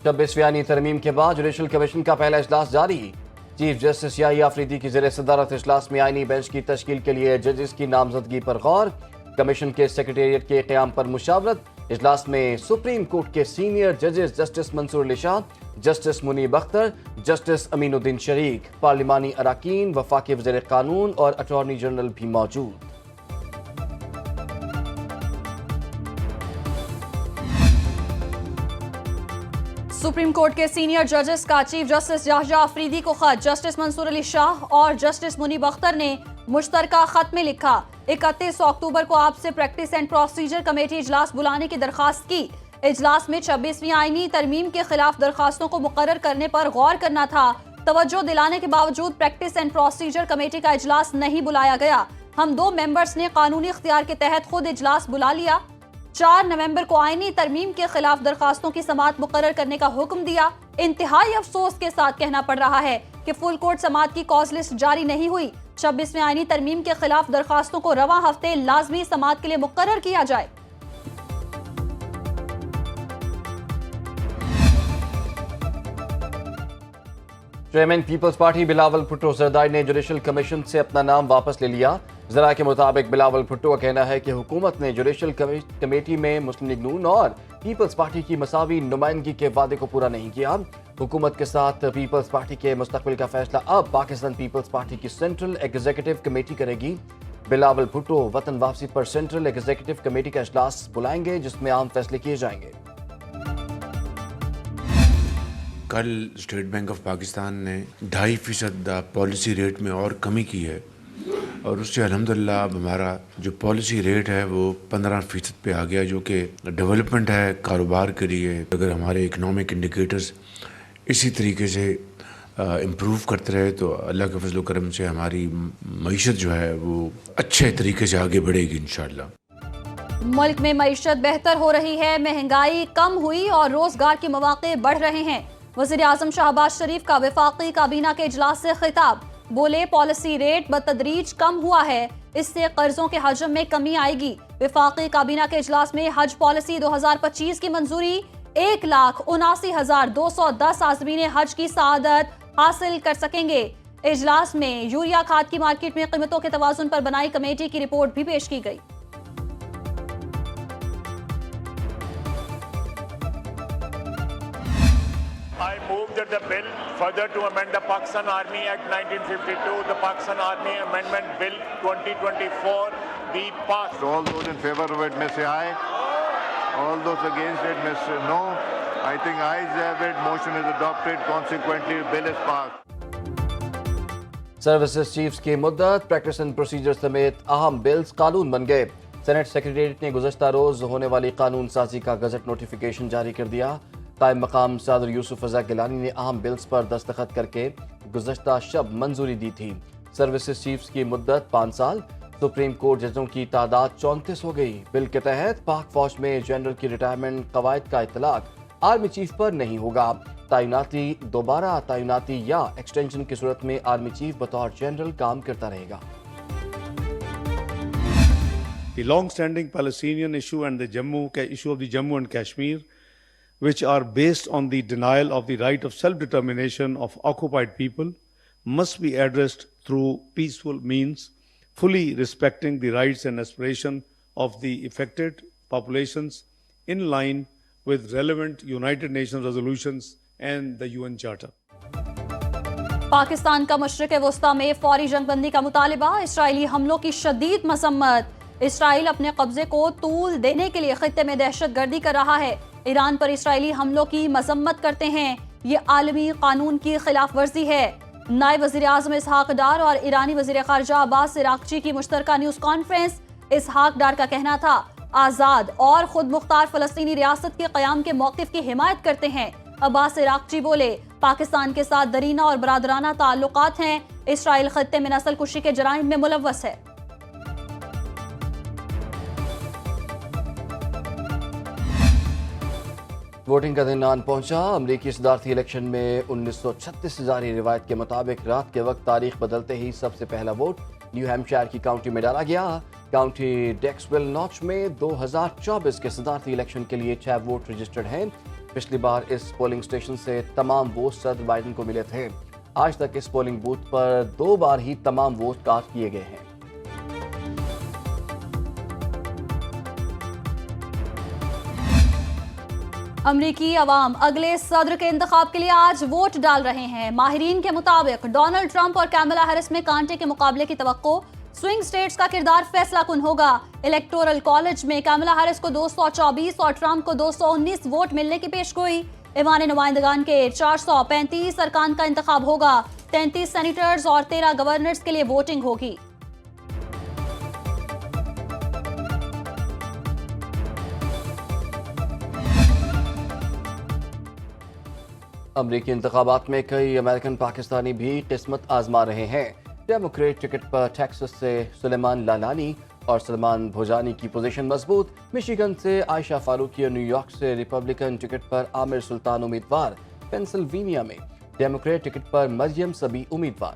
26वीं आईनी तरमीम के बाद जुडिशल कमीशन का पहला इजलास जारी। चीफ जस्टिस याहिया अफरीदी की ज़ेर सदारत इजलास में आईनी बेंच की तश्कील के लिए जजेस की नामजदगी पर गौर। कमीशन के सेक्रेटेरिएट के क़याम पर मुशावरत। इजलास में सुप्रीम कोर्ट के सीनियर जजेस justice Mansoor Ali Shah, justice Munib Akhtar, justice Aminuddin Shareek, पार्लिमानी अराकीन, वफाकी वज़ीर कानून और अटॉर्नी जनरल भी मौजूद। सुप्रीम कोर्ट के सीनियर जजेस का चीफ जस्टिस याहिया अफरीदी को खत। जस्टिस मंसूर अली शाह और जस्टिस मुनीब अख्तर ने मुश्तरका खत में लिखा, 31 अक्टूबर को आपसे प्रैक्टिस एंड प्रोसीजर कमेटी इजलास बुलाने की दरखास्त की। इजलास में 26वीं आईनी तरमीम के खिलाफ दरखास्तों को मुकर्रर करने पर गौर करना था। तवज्जो दिलाने के बावजूद प्रैक्टिस एंड प्रोसीजर कमेटी का इजलास नहीं बुलाया गया। हम 2 मेंबर्स ने कानूनी इख्तियार के तहत खुद इजलास बुला लिया। 4 नवंबर को आईनी तरमीम के खिलाफ दरखास्तों की समाअत मुकर्रर करने का हुक्म दिया। इंतहाई अफसोस के साथ कहना पड़ रहा है कि फुल कोर्ट समाअत की कॉज लिस्ट जारी नहीं हुई। 26वीं आईनी तरमीम के खिलाफ दरखास्तों को रवां हफ्ते लाजमी समाअत के लिए मुकर्रर किया जाए। चेयरमैन पीपल्स पार्टी बिलावल भुट्टो जरदारी ने जुडिशल कमीशन से अपना नाम वापस ले लिया। जरा के मुताबिक बिलावल भुट्टो का कहना है कि हुकूमत ने जुडिशल कमेटी में मुस्लिम लीग नून और पीपल्स पार्टी की मसावी नुमाइंदगी के वादे को पूरा नहीं किया। हुकूमत के साथ पीपल्स पार्टी के मुस्तकबिल का फैसला अब पाकिस्तान पीपल्स पार्टी की सेंट्रल एग्जीक्यूटिव कमेटी करेगी। बिलावल भुट्टो वतन वापसी पर सेंट्रल एग्जीक्यूटिव कमेटी का इजलास बुलाएंगे, जिसमें आम फैसले किए जाएंगे। कल स्टेट बैंक ऑफ पाकिस्तान ने 2.5% पॉलिसी रेट में और कमी की है और उससे अल्हम्दुलिल्लाह अब हमारा जो पॉलिसी रेट है वो 15% पे आ गया, जो कि डेवलपमेंट है कारोबार के लिए। अगर हमारे इकनॉमिक इंडिकेटर्स इसी तरीके से इम्प्रूव करते रहे तो अल्लाह के फजल करम से हमारी मईशत जो है वो अच्छे तरीके से आगे बढ़ेगी इंशाअल्लाह। मुल्क में मईशत बेहतर हो रही है, महंगाई कम हुई और रोजगार के मौके बढ़ रहे हैं। वज़ीर आज़म शहबाज शरीफ का वफाकी काबीना के इजलास से खिताब। बोले, पॉलिसी रेट बतदरीज कम हुआ है, इससे कर्जों के हजम में कमी आएगी। वफाकी काबीना के इजलास में हज पॉलिसी 2025 की मंजूरी। 1,79,210 आज़मीन हज की सआदत हासिल कर सकेंगे। इजलास में यूरिया खाद की मार्केट में कीमतों के तवाजुन पर बनाई कमेटी की रिपोर्ट भी पेश की गई। I move that the bill further to amend the Pakistan Army Act 1952, the Pakistan Army Amendment Bill 2024 be passed. All those in favor of it may say aye. All those against it may say no. I think ayes have it. Motion is adopted. Consequently, bill is passed. Services chiefs की मुद्दत, practice and procedure समेत अहम bills कानून बन गए। Senate secretariat ने गुज़श्ता रोज होने वाली कानून साजी का गजट नोटिफिकेशन जारी कर दिया। कायम मकाम सदर यूसुफ रज़ा गिलानी ने अहम बिल्स पर दस्तखत करके गुज़श्ता शब मंजूरी दी थी। सर्विसेज चीफ्स की मुद्दत 5 साल। सुप्रीम कोर्ट जजों की तादाद 34 हो गई। बिल के तहत पाक फौज में जनरल की रिटायरमेंट कवायद का इतलाक आर्मी चीफ पर नहीं होगा। तैनाती दोबारा तैनाती या एक्सटेंशन की सूरत में आर्मी चीफ बतौर जनरल काम करता रहेगा। The long-standing Palestinian issue and the issue of the Jammu and Kashmir, which are based on the denial of the right of self-determination of occupied people, must be addressed through peaceful means, fully respecting the rights and aspiration of the affected populations in line with relevant United Nations resolutions and the UN Charter. Pakistan का मशरिक़ वस्ता में फौरी जंगबंदी का मुतालिबा। Israeli हमलों की शदीद मसम्मत। Israel अपने कब्जे को तूल देने के लिए खित्ते में दहशतगर्दी कर रहा है। ईरान पर इसराइली हमलों की मजम्मत करते हैं। ये आलमी कानून की खिलाफ वर्जी है। नायब वज़ीर आज़म इसहाक डार और ईरानी वज़ीर ख़ारजा अब्बास इराक़ची की मुश्तरका न्यूज़ कॉन्फ्रेंस। इसहाक डार का कहना था, आज़ाद और खुद मुख्तार फ़लस्तीनी रियासत के क़याम के मौक़िफ़ की हिमायत करते हैं। अब्बास इराक़ची बोले, पाकिस्तान के साथ दरीना और बरादराना ताल्लुकात हैं। इसराइल खित्ते में नस्ल कुशी के जराइम में मुलव्वस है। वोटिंग का दिन आन पहुंचा। अमरीकी सदारती इलेक्शन में 1936 से जारी रिवायत के मुताबिक रात के वक्त तारीख बदलते ही सबसे पहला वोट न्यू हैम्पशायर की काउंटी में डाला गया। काउंटी डेक्सविल नॉच में 2024 के सदारती इलेक्शन के लिए 6 वोट रजिस्टर्ड हैं। पिछली बार इस पोलिंग स्टेशन से तमाम वोट सदर बाइडन को मिले थे। आज तक इस पोलिंग बूथ पर 2 बार ही तमाम वोट कास्ट किए गए हैं। अमरीकी अवाम अगले सदर के इंतखाब के लिए आज वोट डाल रहे हैं। माहिरीन के मुताबिक डोनाल्ड ट्रंप और कैमला हैरिस में कांटे के मुकाबले की तवक्को। स्विंग स्टेट्स का किरदार फैसला कुन होगा। इलेक्टोरल कॉलेज में कैमला हैरिस को 224 और ट्रंप को 219 वोट मिलने की पेशगोई। ईवान नुमाइंदगान के 435 अरकान का इंतखाब होगा। 33 सेनेटर्स और 13 गवर्नर्स के लिए वोटिंग होगी। अमरीकी इंतखाबात में कई अमेरिकन पाकिस्तानी भी किस्मत आजमा रहे हैं। डेमोक्रेट टिकट पर टेक्सास से सुलेमान लालानी और सलमान भोजानी की पोजीशन मजबूत। मिशिगन से आयशा फारूकी और न्यूयॉर्क से रिपब्लिकन टिकट पर आमिर सुल्तान उम्मीदवार। पेंसिल्वेनिया में डेमोक्रेट टिकट पर मरियम सबी उम्मीदवार।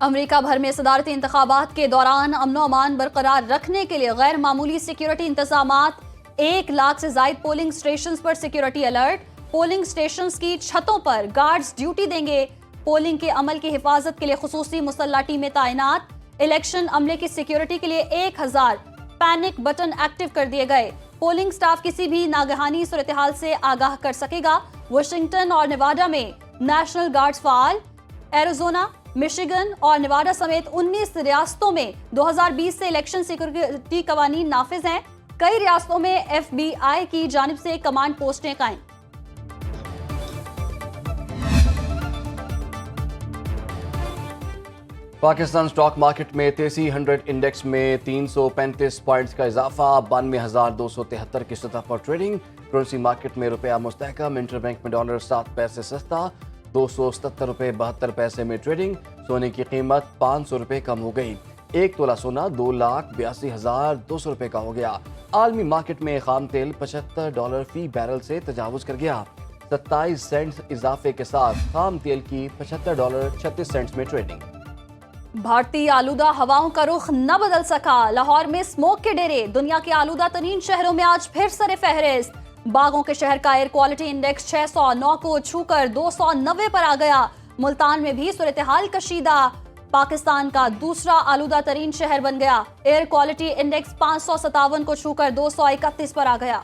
अमेरिका भर में सदारती इंतखाबात के दौरान अमनो अमान बरकरार रखने के लिए गैर मामूली सिक्योरिटी इंतजामात। 1 लाख से जायद पोलिंग स्टेशंस पर सिक्योरिटी अलर्ट। पोलिंग स्टेशंस की छतों पर गार्ड्स ड्यूटी देंगे। पोलिंग के अमल की हिफाजत के लिए खुसूसी मुसल्ला टीमें तैनात। इलेक्शन अमले की सिक्योरिटी के लिए 1000 पैनिक बटन एक्टिव कर दिए गए। पोलिंग स्टाफ किसी भी नागहानी सूरत हाल से आगाह कर सकेगा। वाशिंगटन और नेवाडा में नेशनल गार्ड्स फाल। एरिजोना, मिशिगन और नेवाडा समेत 19 रियासतों में 2020 से इलेक्शन सिक्योरिटी कवानीन नाफिज हैं। कई रियासतों में FBI की जानिब से कमांड पोस्टें कायम। पाकिस्तान स्टॉक मार्केट में 8300 इंडेक्स में 335 पॉइंट्स का इजाफा। 92,273 की सतह पर ट्रेडिंग। करेंसी मार्केट में रुपया मुस्तहकम। इंटरबैंक में डॉलर 7 पैसे सस्ता। 277 रुपये 72 पैसे में ट्रेडिंग। सोने की कीमत 500 रुपये कम हो गई। 1 तोला सोना $2,82,200 रुपये का हो गया। आलमी मार्केट में खाम तेल $75 फी बैरल से तजावुज कर गया। 27 सेंट्स इजाफे के साथ खाम तेल की $75.36 में ट्रेडिंग। भारतीय आलूदा हवाओं का रुख न बदल सका। लाहौर में स्मोक के डेरे। दुनिया के आलूदा तरीन शहरों में आज फिर सरे फहरिस्त। बागों के शहर का एयर क्वालिटी इंडेक्स 609 को छूकर 290 पर आ गया। मुल्तान में भी सूरत हाल कशीदा। पाकिस्तान का दूसरा आलूदा तरीन शहर बन गया। एयर क्वालिटी इंडेक्स 557 को छूकर 231 पर आ गया।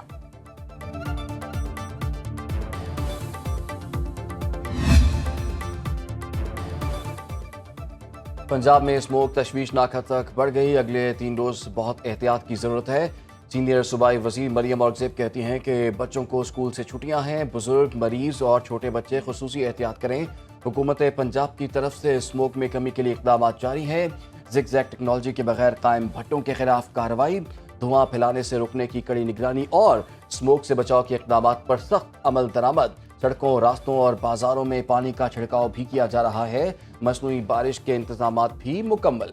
पंजाब में स्मोक तशवीशनाक हद तक बढ़ गई। अगले 3 रोज बहुत एहतियात की जरूरत है। सीनियर सूबाई वजीर मरियम औरंगजेब कहती हैं कि बच्चों को स्कूल से छुट्टियां हैं। बुजुर्ग, मरीज और छोटे बच्चे खुसूसी एहतियात करें। हुकूमत पंजाब की तरफ से स्मोक में कमी के लिए इक़दाम जारी है। ज़िगज़ैग टेक्नोलॉजी के बगैर कायम भट्टों के खिलाफ कार्रवाई। धुआं फैलाने से रोकने की कड़ी निगरानी और स्मोक से बचाव के इक़दाम पर सख्त अमल दरामद। सड़कों, रास्तों और बाजारों में पानी का छिड़काव भी किया जा रहा है। मसनूई बारिश के इंतजामात भी मुकम्मल।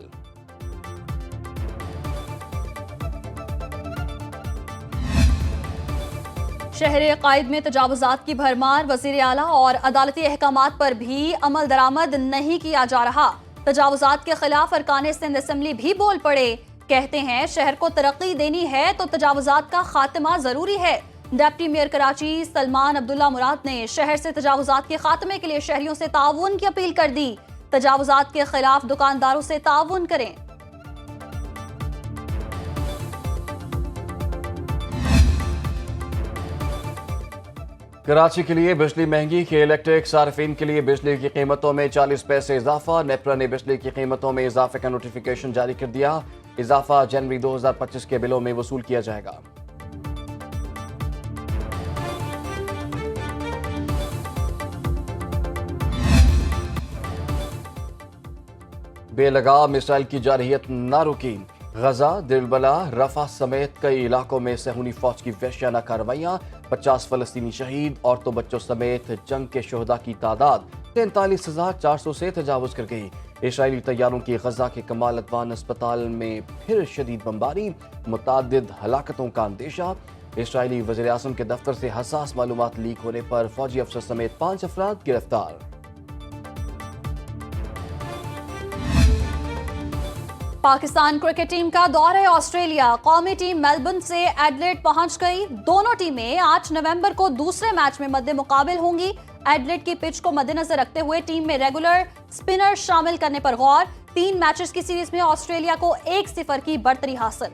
शहर कायद में तजावुजात की भरमार। वजीर आला और अदालती अहकामात पर भी अमल दरामद नहीं किया जा रहा। तजावुजात के खिलाफ अरकान सिंध असेंबली भी बोल पड़े। कहते हैं शहर को तरक्की देनी है तो तजावुजात का खात्मा जरूरी है। डिप्टी मेयर कराची सलमान अब्दुल्ला मुराद ने शहर से तजावुजात के खात्मे के लिए शहरियों से ताउन की अपील कर दी। तजावुजात के खिलाफ दुकानदारों से ताउन करें। कराची के लिए बिजली महंगी। के इलेक्ट्रिक सार्फिन के लिए बिजली की कीमतों में 40 पैसे इजाफा। नेपरा ने बिजली की कीमतों में इजाफे का नोटिफिकेशन जारी कर दिया। इजाफा जनवरी 2025 के बिलों में वसूल किया जाएगा। बेलगाम मिसाइल की जारहियत न रुकी। गजा, दिलबला, रफा समेत कई इलाकों में सहूनी फौज की वहशियाना कार्रवाइयां। 50 फलस्तीनी शहीद। औरतों बच्चों समेत जंग के शोहदा की तादाद 43,400 से तजावुज कर गई। इसराइली तैयारों की गजा के कमाल अदवान अस्पताल में फिर शदीद बमबारी। मुतादिद हलाकतों का अंदेशा। इसराइली वज़ीर आज़म के दफ्तर से हसास मालूमात लीक होने पर फौजी अफसर समेत 5 अफराद गिरफ्तार। पाकिस्तान क्रिकेट टीम का दौरा ऑस्ट्रेलिया। कौमी टीम मेलबर्न से एडलेड पहुंच गई। दोनों टीमें 8 नवंबर को दूसरे मैच में मद्दे मुकाबिल होंगी। एडलेड की पिच को मद्देनजर रखते हुए टीम में रेगुलर स्पिनर शामिल करने पर गौर। 3 मैचेस की सीरीज में ऑस्ट्रेलिया को 1-0 की बढ़तरी हासिल।